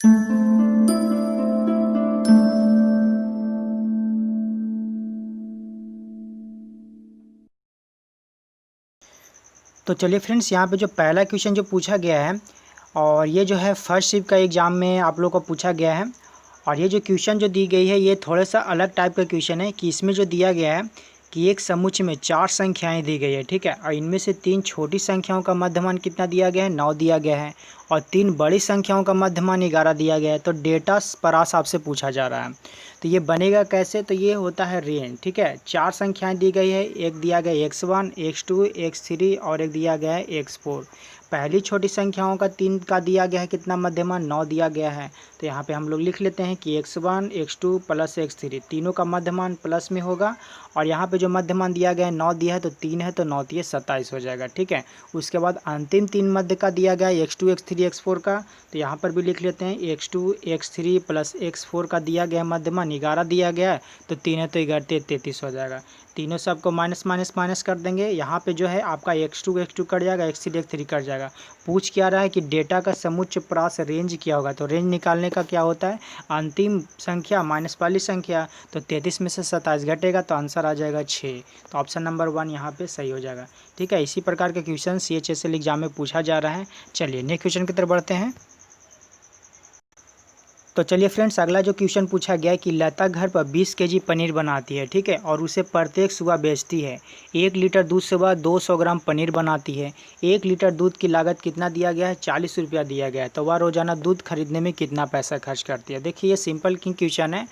तो चलिए फ्रेंड्स, यहाँ पे जो पहला क्वेश्चन जो पूछा गया है, और ये जो है फर्स्ट शिफ्ट का एग्ज़ाम में आप लोग को पूछा गया है। और ये जो क्वेश्चन जो दी गई है ये थोड़ा सा अलग टाइप का क्वेश्चन है कि इसमें जो दिया गया है कि एक समुच्चय में 4 संख्याएं दी गई है, ठीक है, और इनमें से 3 छोटी संख्याओं का मध्यमान कितना दिया गया है, 9 दिया गया है, और 3 बड़ी संख्याओं का मध्यमान 11 दिया गया है। तो डेटा परास आपसे पूछा जा रहा है, तो ये बनेगा कैसे? तो ये होता है रेंज, ठीक है। 4 संख्याएं दी गई है, एक दिया गया है x1, x2, x3 और एक दिया गया है x4। पहली छोटी संख्याओं का 3 का दिया गया है कितना मध्यमान, 9 दिया गया है। तो यहाँ पे हम लोग लिख लेते हैं कि x1, x2 प्लस x3 तीनों का मध्यमान प्लस में होगा, और यहाँ पे जो मध्यमान दिया गया है 9 दिया है तो 3 है, तो 9 3 27 हो जाएगा, ठीक है। उसके बाद अंतिम 3 मध्य का दिया गया है x2, x3, x4 का, तो यहाँ पर भी लिख लेते हैं x2, x3 प्लस x4 का दिया गया है मध्यमान 11 दिया गया है, तो 3 है तो 11 33 हो जाएगा। तीनों से आपको माइनस माइनस माइनस कर देंगे, यहाँ पे जो है आपका x2 x2 कट जाएगा, x3 x3 कट जाएगा। पूछ क्या रहा है कि डेटा का समुच्चय प्रास रेंज क्या होगा, तो रेंज निकालने का क्या होता है, अंतिम संख्या माइनस पहली संख्या, तो 33 में से 27 घटेगा तो आंसर आ जाएगा 6। तो ऑप्शन नंबर 1 यहाँ पे सही हो जाएगा, ठीक है। इसी प्रकार के क्वेश्चन CHSL एग्जाम में पूछा जा रहा है। चलिए नेक्स्ट क्वेश्चन की तरफ बढ़ते हैं। तो चलिए फ्रेंड्स, अगला जो क्वेश्चन पूछा गया है कि लता घर पर 20 केजी पनीर बनाती है, ठीक है, और उसे प्रत्येक सुबह बेचती है। 1 लीटर दूध सुबह 200 ग्राम पनीर बनाती है। 1 लीटर दूध की लागत कितना दिया गया है, 40 रुपया दिया गया है। तो वह रोजाना दूध खरीदने में कितना पैसा खर्च करती है। देखिए ये सिंपल क्वेश्चन है,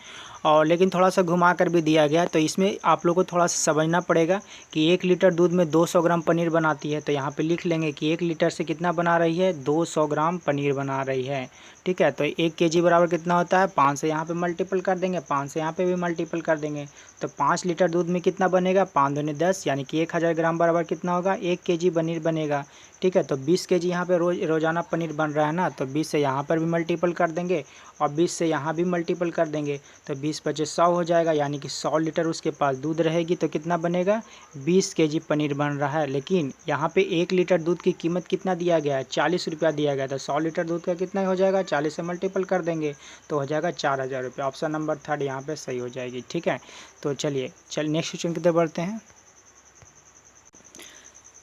और लेकिन थोड़ा सा घुमा कर भी दिया गया है, तो इसमें आप लोग को थोड़ा सा समझना पड़ेगा कि 1 लीटर दूध में 200 ग्राम पनीर बनाती है। तो यहाँ पे लिख लेंगे कि 1 लीटर से कितना बना रही है, 200 ग्राम पनीर बना रही है, ठीक है। तो 1 केजी बराबर कितना होता है, 5 से यहाँ पे मल्टीपल कर देंगे, 5 से यहाँ पे भी मल्टीपल कर देंगे, तो 5 लीटर दूध में कितना बनेगा, 5 दूनी 10, यानी कि 1000 ग्राम बराबर कितना होगा, 1 केजी पनीर बनेगा, ठीक है। तो 20 केजी यहाँ पे रोजाना पनीर बन रहा है ना, तो 20 से यहाँ पर भी मल्टीपल कर देंगे और 20 से यहाँ भी मल्टीपल कर देंगे, तो 20 पचे 100 हो जाएगा, यानी कि 100 लीटर उसके पास दूध रहेगी। तो कितना बनेगा, 20 केजी पनीर बन रहा है। लेकिन यहाँ पे 1 लीटर दूध की कीमत कितना दिया गया है, 40 रुपया दिया गया था। 100 लीटर दूध का कितना हो जाएगा, 40 से मल्टीपल कर देंगे तो हो जाएगा 4000 रुपये। ऑप्शन नंबर 3 यहाँ पे सही हो जाएगी, ठीक है। तो चलिए नेक्स्ट क्वेश्चन की तरफ बढ़ते हैं।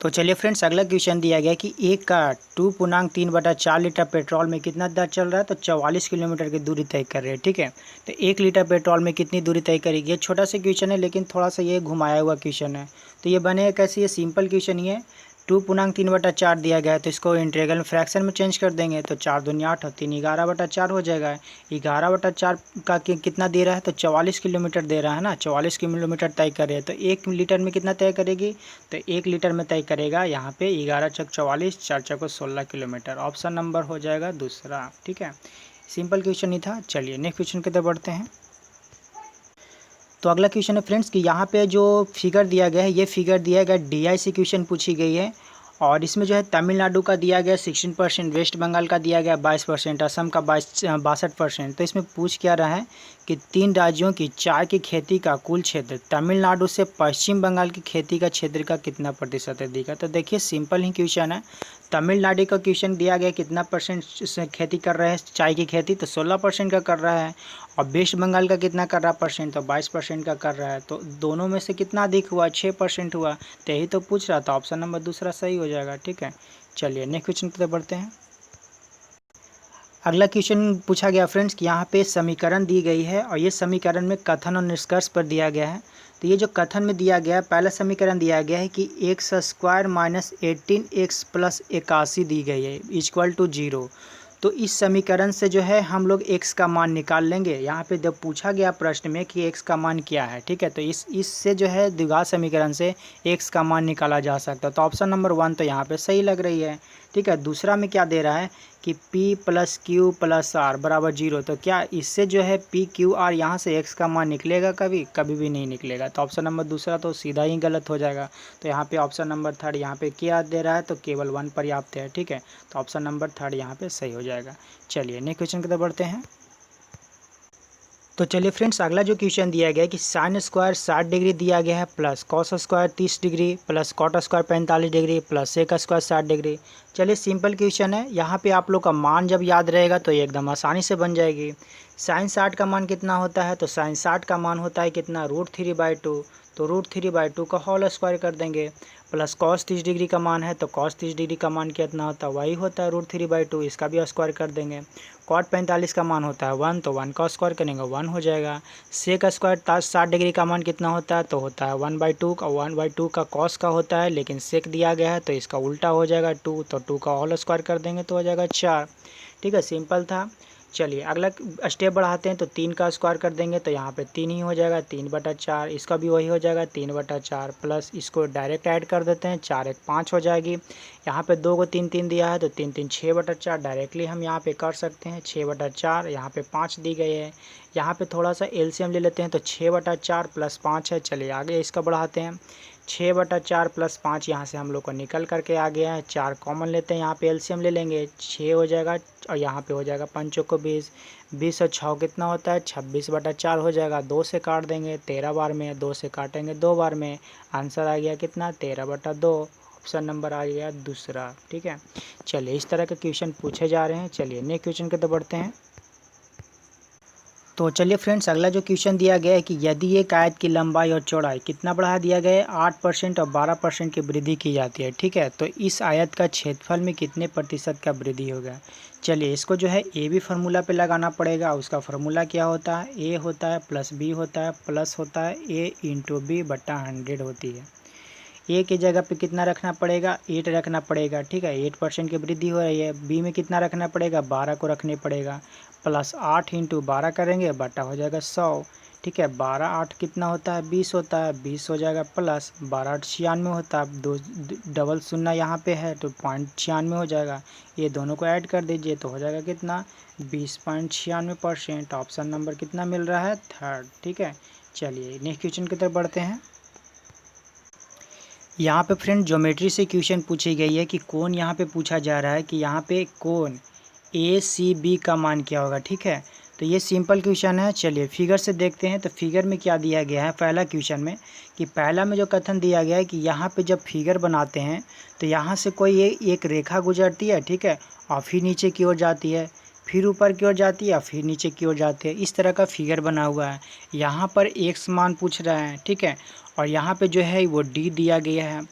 तो चलिए फ्रेंड्स, अगला क्वेश्चन दिया गया कि एक का 2.3/4 लीटर पेट्रोल में कितना दर चल रहा है, तो 44 किलोमीटर की दूरी तय कर रहे हैं, ठीक है। तो 1 लीटर पेट्रोल में कितनी दूरी तय करेगी। ये छोटा सा क्वेश्चन है, लेकिन थोड़ा सा ये घुमाया हुआ क्वेश्चन है। तो ये बनेगा कैसे, ये सिंपल क्वेश्चन ही है। 2.3/4 दिया गया है, तो इसको इंटीग्रल फ्रैक्शन में चेंज कर देंगे, तो 4 दूनी 8 और 3 11/4 हो जाएगा। 11/4 का कितना दे रहा है, तो 44 किलोमीटर दे रहा है ना, 44 किलोमीटर तय करे, तो 1 लीटर में कितना तय करेगी, तो 1 लीटर में तय करेगा यहाँ पे 11 चौक 44, 4 चौको 16 किलोमीटर। ऑप्शन नंबर हो जाएगा दूसरा, ठीक है। सिंपल क्वेश्चन ही था। चलिए नेक्स्ट क्वेश्चन की तरफ बढ़ते हैं। तो अगला क्वेश्चन है फ्रेंड्स कि यहाँ पे जो फिगर दिया गया है, ये फिगर दिया गया DIC क्वेश्चन पूछी गई है, और इसमें जो है तमिलनाडु का दिया गया 16%, वेस्ट बंगाल का दिया गया 22%, असम का 62%। तो इसमें पूछ क्या रहा है कि 3 राज्यों की चाय की खेती का कुल क्षेत्र तमिलनाडु से पश्चिम बंगाल की खेती का क्षेत्र का कितना प्रतिशत है देगा। तो देखिए सिंपल ही क्वेश्चन है। तमिलनाडु का क्वेश्चन दिया गया कितना परसेंट से खेती कर रहे हैं चाय की खेती, तो 16% का कर रहा है, और वेस्ट बंगाल का कितना कर रहा है परसेंट, तो 22% का कर रहा है। तो दोनों में से कितना अधिक हुआ, 6% हुआ। तो यही तो पूछ रहा था, ऑप्शन नंबर दूसरा सही हो जाएगा, ठीक है। चलिए नेक्स्ट क्वेश्चन की तरफ बढ़ते हैं। अगला क्वेश्चन पूछा गया फ्रेंड्स कि यहाँ पे समीकरण दी गई है, और ये समीकरण में कथन और निष्कर्ष पर दिया गया है। तो ये जो कथन में दिया गया है, पहला समीकरण दिया गया है कि x² माइनस 18x प्लस 81 दी गई है इक्वल टू 0। तो इस समीकरण से जो है हम लोग x का मान निकाल लेंगे। यहाँ पे जब पूछा गया प्रश्न में कि x का मान क्या है, ठीक है, तो इससे जो है द्विघात समीकरण से x का मान निकाला जा सकता है। तो ऑप्शन नंबर 1 तो यहाँ पे सही लग रही है, ठीक है। दूसरा में क्या दे रहा है कि P + Q + R बराबर 0। तो क्या इससे जो है P Q R यहाँ से x का मान निकलेगा, कभी भी नहीं निकलेगा। तो ऑप्शन नंबर दूसरा तो सीधा ही गलत हो जाएगा। तो यहाँ पे ऑप्शन नंबर 3 यहाँ पे क्या दे रहा है, तो केवल 1 पर्याप्त है, ठीक है। तो ऑप्शन नंबर 3 यहाँ पे सही हो जाएगा। चलिए नेक्स्ट क्वेश्चन की तरफ बढ़ते हैं। तो चलिए फ्रेंड्स, अगला जो क्वेश्चन दिया गया है कि साइन स्क्वायर 60 डिग्री दिया गया है, plus cos square 30 degree, plus cot square 45 degree, plus sec square 60 degree. चलिए सिंपल क्वेश्चन है, यहाँ पे आप लोग का मान जब याद रहेगा तो ये एकदम आसानी से बन जाएगी। साइन 60 का मान कितना होता है, तो साइन 60 का मान होता है कितना, √3/2, तो √3/2 का होल स्क्वायर कर देंगे। प्लस कॉस 30 डिग्री का मान है, तो कॉस 30 डिग्री का मान कितना होता है, वही होता है √3/2, इसका भी स्क्वायर कर देंगे। कॉट 45 का मान होता है 1, तो 1 का स्क्वायर करेंगे 1 हो जाएगा। सेक स्क्वायर 60 डिग्री का मान कितना होता है, तो होता है 1/2 का, 1/2 का कॉस का होता है, लेकिन सेक दिया गया है तो इसका उल्टा हो जाएगा 2, तो 2 का होल स्क्वायर कर देंगे तो हो जाएगा 4। ठीक है, सिंपल था। चलिए अगला स्टेप बढ़ाते हैं, तो 3 का स्क्वायर कर देंगे तो यहाँ पे 3 ही हो जाएगा, 3/4, इसका भी वही हो जाएगा 3/4, प्लस इसको डायरेक्ट ऐड कर देते हैं, 4 1 5 हो जाएगी। यहाँ पे 2 को 3 3 दिया है तो 3 3 6/4, डायरेक्टली हम यहाँ पे कर सकते हैं 6/4, यहाँ पे 5 दी गई है। यहाँ पे थोड़ा सा एलसीएम ले लेते हैं, तो 6/4 प्लस 5 है। चलिए आगे इसका बढ़ाते हैं, 6/4 प्लस 5 यहाँ से हम लोग को निकल करके आ गया है, 4 कॉमन लेते हैं, यहाँ पे एलसीएम ले लेंगे, 6 हो जाएगा और यहाँ पे हो जाएगा 5 को 20, 20 और 6 कितना होता है 26/4 हो जाएगा। 2 से काट देंगे 13 बार में, 2 से काटेंगे 2 बार में, आंसर आ गया कितना 13/2, ऑप्शन नंबर आ गया दूसरा। ठीक है, चलिए इस तरह के क्वेश्चन पूछे जा रहे हैं। चलिए नेक्स्ट क्वेश्चन की तरफ बढ़ते हैं। तो चलिए फ्रेंड्स, अगला जो क्वेश्चन दिया गया है कि यदि एक आयत की लंबाई और चौड़ाई कितना बढ़ा दिया गया है, 8% और 12% की वृद्धि की जाती है। ठीक है, तो इस आयत का क्षेत्रफल में कितने प्रतिशत का वृद्धि होगा। चलिए इसको जो है ए बी फार्मूला पे लगाना पड़ेगा। उसका फार्मूला क्या होता है, ए होता है प्लस बी होता है प्लस होता है ए इंटू बी बटा 100 होती है। ए की जगह पे कितना रखना पड़ेगा, 8 रखना पड़ेगा। ठीक है, 8% की वृद्धि हो रही है। बी में कितना रखना पड़ेगा, 12 को रखने पड़ेगा, प्लस 8 इंटू 12 करेंगे, बटा हो जाएगा 100। ठीक है, 12 8 कितना होता है 20 होता है, 20 हो जाएगा, प्लस 12 8 96 होता है, दो डबल शून्य यहाँ पे है तो 0.96 हो जाएगा। ये दोनों को ऐड कर दीजिए तो हो जाएगा कितना 20.96%। ऑप्शन नंबर कितना मिल रहा है, थर्ड। ठीक है, चलिए नेक्स्ट क्वेश्चन की तरफ बढ़ते हैं। यहाँ पे फ्रेंड ज्योमेट्री से क्वेश्चन पूछी गई है कि कोण यहाँ पे पूछा जा रहा है कि यहाँ पे कोण ए सी बी का मान क्या होगा। ठीक है, तो ये सिंपल क्वेश्चन है। चलिए फिगर से देखते हैं, तो फिगर में क्या दिया गया है पहला क्वेश्चन में, कि पहला में जो कथन दिया गया है कि यहाँ पे जब फिगर बनाते हैं तो यहाँ से कोई एक रेखा गुजरती है। ठीक है, और फिर नीचे की ओर जाती है, फिर ऊपर की ओर जाती है, फिर नीचे की ओर जाती है, इस तरह का फिगर बना हुआ है। यहाँ पर एक्स मान पूछ रहा है। ठीक है, और यहाँ पे जो है वो डी दिया गया है,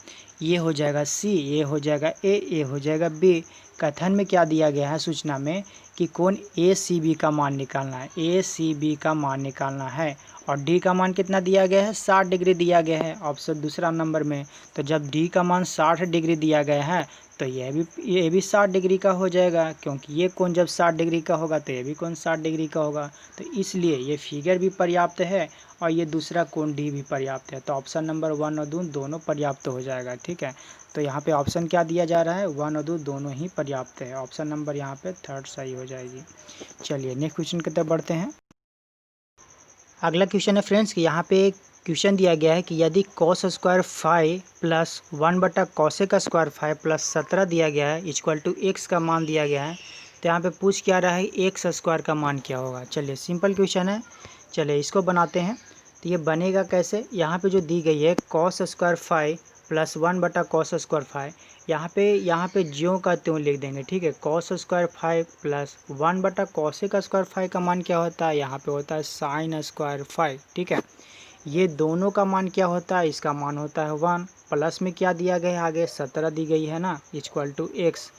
ये हो जाएगा सी, ये हो जाएगा ए, ये हो जाएगा बी। कथन में क्या दिया गया है सूचना में कि कोण ए सी बी का मान निकालना है, ए सी बी का मान निकालना है। और डी का मान कितना दिया गया है, 60 डिग्री दिया गया है ऑप्शन दूसरा नंबर में। तो जब डी का मान 60 डिग्री दिया गया है तो ये भी 60 डिग्री का हो जाएगा, क्योंकि ये कोण जब 60 डिग्री का होगा तो ये भी कोण 60 डिग्री का होगा। तो इसलिए ये फिगर भी पर्याप्त है और ये दूसरा कोण डी भी पर्याप्त है। तो ऑप्शन नंबर 1 और 2 दोनों पर्याप्त हो जाएगा। ठीक है, तो यहाँ पे ऑप्शन क्या दिया जा रहा है, 1 और 2 दोनों ही पर्याप्त है। ऑप्शन नंबर यहाँ पे थर्ड सही हो जाएगी। चलिए नेक्स्ट क्वेश्चन की तरफ बढ़ते हैं। अगला क्वेश्चन है फ्रेंड्स कि यहाँ पे क्वेश्चन दिया गया है कि यदि कॉस स्क्वायर 5 प्लस 1/कॉसेक स्क्वायर 5 प्लस 17 दिया गया है इक्वल टू एक्स का मान दिया गया है, तो यहाँ पे पूछ क्या रहा है एक्स स्क्वायर का मान क्या होगा। चलिए सिंपल क्वेश्चन है, चलिए इसको बनाते हैं। तो ये बनेगा कैसे, यहाँ पे जो दी गई है कॉस स्क्वायर 5 प्लस 1/कॉस स्क्वायर 5, यहाँ पे ज्यों का त्यों लिख देंगे। ठीक है, कॉस स्क्वायर 5 प्लस 1/कॉसेक स्क्वायर 5 का मान क्या होता है, यहाँ पे होता है साइन स्क्वायर 5। ठीक है, ये दोनों का मान क्या होता है, इसका मान होता है 1, प्लस में क्या दिया गया है आगे 17 दी गई है ना, इक्वल टू एक्स।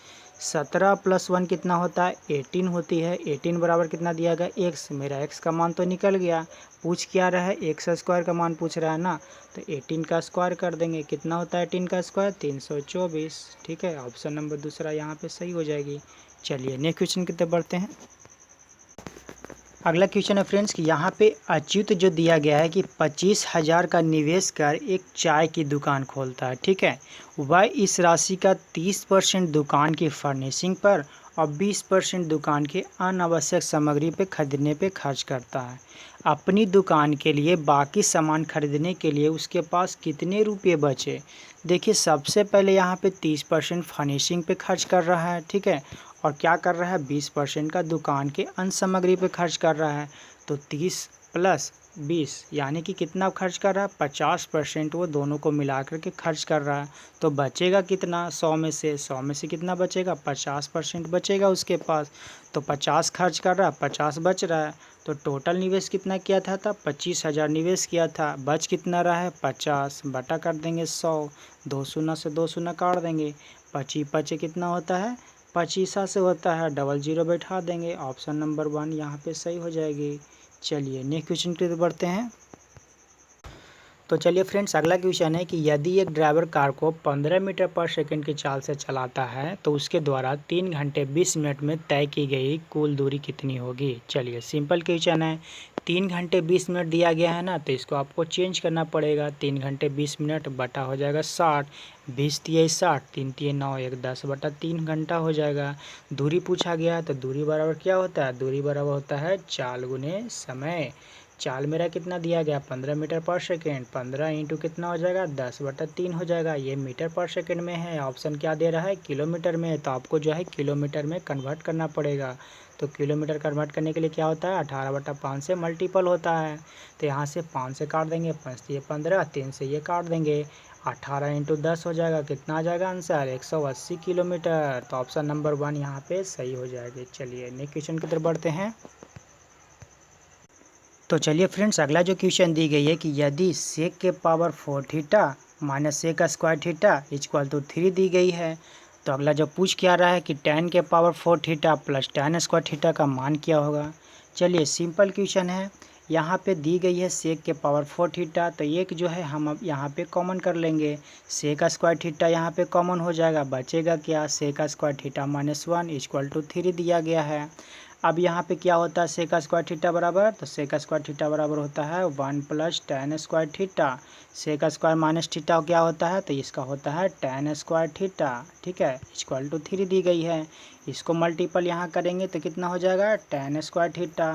17 प्लस 1 कितना होता है 18 होती है, 18 बराबर कितना दिया गया एक्स। मेरा एक्स का मान तो निकल गया, पूछ क्या रहा है एक्स स्क्वायर का मान पूछ रहा है ना, तो 18 का स्क्वायर कर देंगे, कितना होता है 18 का स्क्वायर 324। ठीक है, ऑप्शन नंबर दूसरा यहाँ पे सही हो जाएगी। चलिए नेक्स्ट क्वेश्चन की तरफ बढ़ते हैं। अगला क्वेश्चन है फ्रेंड्स कि यहाँ पे अच्युत जो दिया गया है कि 25,000 का निवेश कर एक चाय की दुकान खोलता है। ठीक है, वह इस राशि का 30% दुकान की फर्निशिंग पर और 20% दुकान के अनावश्यक सामग्री पे खरीदने पे खर्च करता है। अपनी दुकान के लिए बाकी सामान खरीदने के लिए उसके पास कितने रुपये बचे। देखिए सबसे पहले यहाँ पे 30% फर्निशिंग पे खर्च कर रहा है। ठीक है, और क्या कर रहा है 20% का दुकान के अन्य सामग्री पे खर्च कर रहा है। तो 30 प्लस 20, यानी कि कितना खर्च कर रहा है 50% वो दोनों को मिला कर के खर्च कर रहा है। तो बचेगा कितना 100 में से कितना बचेगा 50% बचेगा उसके पास। तो 50 खर्च कर रहा है 50 बच रहा है। तो टोटल निवेश कितना किया था 25,000 निवेश किया था, बच कितना रहा है 50 बटा कर देंगे 100, 2 शून्य से 2 शून्य काट देंगे, 25 पचे कितना होता है 25 से होता है, डबल जीरो बैठा देंगे। ऑप्शन नंबर 1 यहाँ पे सही हो जाएगी। चलिए नेक्स्ट क्वेश्चन की तरफ बढ़ते हैं। तो चलिए फ्रेंड्स, अगला क्वेश्चन है कि यदि एक ड्राइवर कार को 15 मीटर पर सेकंड की चाल से चलाता है तो उसके द्वारा 3 घंटे 20 मिनट में तय की गई कुल दूरी कितनी होगी। चलिए सिंपल क्वेश्चन है, 3 घंटे 20 मिनट दिया गया है ना, तो इसको आपको चेंज करना पड़ेगा। 3 घंटे 20 मिनट बटा हो जाएगा 60, 20 तिया 60, 3 तिया 9, 1 10 बटा 3 घंटा हो जाएगा। दूरी पूछा गया है तो दूरी बराबर क्या होता है, दूरी बराबर होता है चाल गुने समय। चाल मेरा कितना दिया गया 15 मीटर पर सेकेंड, 15 इंटू कितना हो जाएगा 10 बटा 3 हो जाएगा। ये मीटर पर सेकेंड में है, ऑप्शन क्या दे रहा है किलोमीटर में, तो आपको जो है किलोमीटर में कन्वर्ट करना पड़ेगा। तो किलोमीटर कन्वर्ट करने के लिए क्या होता है 18 बटा 5 से मल्टीपल होता है। तो यहाँ से 5 से काट देंगे, 5 से ये 15, 3 से ये काट देंगे, 18 इंटू 10 हो जाएगा, कितना आ जाएगा आंसर 180 किलोमीटर। तो ऑप्शन नंबर 1 यहाँ पे सही हो जाएगा। चलिए नेक्स्ट क्वेश्चन की तरफ बढ़ते हैं। तो चलिए फ्रेंड्स, अगला जो क्वेश्चन दी गई है कि यदि सेक के पावर 4 थीटा माइनस सेक का स्क्वायर थीटा इक्वल टू 3 दी गई है, तो अगला जो पूछ क्या रहा है कि tan के power 4 theta plus tan square theta का मान क्या होगा। चलिए सिंपल क्वेश्चन है, यहाँ पे दी गई है सेक के पावर 4 थीटा, तो एक जो है हम अब यहाँ पे कॉमन कर लेंगे, सेक का स्क्वायर थीटा यहाँ पे कॉमन हो जाएगा, बचेगा क्या सेक का square theta minus 1 equal to 3 दिया गया है। अब यहाँ पे क्या होता है सेक स्क्वायर थीटा बराबर, तो सेक स्क्वायर थीटा बराबर होता है 1 plus tan square theta. Sec square minus theta क्या होता है, तो इसका होता है tan स्क्वायर थीटा। ठीक है, इक्वल टू 3 दी गई है, इसको मल्टीपल यहाँ करेंगे तो कितना हो जाएगा tan स्क्वायर थीटा,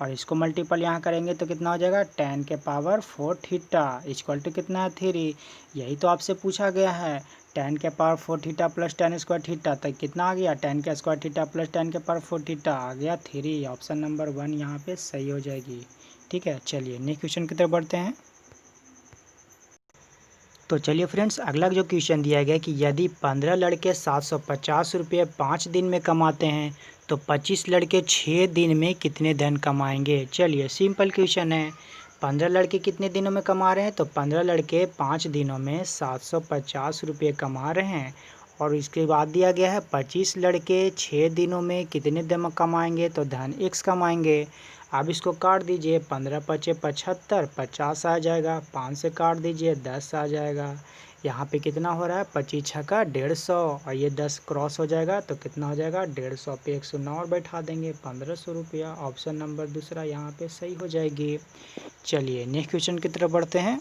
और इसको मल्टीपल यहाँ करेंगे तो कितना हो जाएगा tan के पावर 4 थीटा इक्वल टू कितना है 3। यही तो आपसे पूछा गया है, tan के power 4 theta plus tan square theta, तक कितना आ गया tan के स्क्वायर थीटा प्लस tan के पावर 4 थीटा आ गया 3। ऑप्शन नंबर 1 यहाँ पे सही हो जाएगी। ठीक है, चलिए नेक्स्ट क्वेश्चन की तरफ बढ़ते हैं। तो चलिए फ्रेंड्स, अगला जो क्वेश्चन दिया गया कि यदि 15 लड़के 750 रुपये 5 दिन में कमाते हैं तो 25 लड़के 6 दिन में कितने धन कमाएंगे। चलिए सिंपल क्वेश्चन है, 15 लड़के कितने दिनों में कमा रहे हैं, तो 15 लड़के 5 दिनों में 750 रुपये कमा रहे हैं, और इसके बाद दिया गया है 25 लड़के 6 दिनों में कितने दिन कमाएंगे, तो धन x कमाएंगे। अब इसको काट दीजिए, 15 पचे 75, 50 आ जाएगा, 5 से काट दीजिए 10 आ जाएगा। यहाँ पे कितना हो रहा है 25 छक्का 150, और ये 10 क्रॉस हो जाएगा तो कितना हो जाएगा 150 पे 109 और बैठा देंगे 1500 रुपया। ऑप्शन नंबर दूसरा यहाँ पे सही हो जाएगी। चलिए नेक्स्ट क्वेश्चन की तरफ बढ़ते हैं।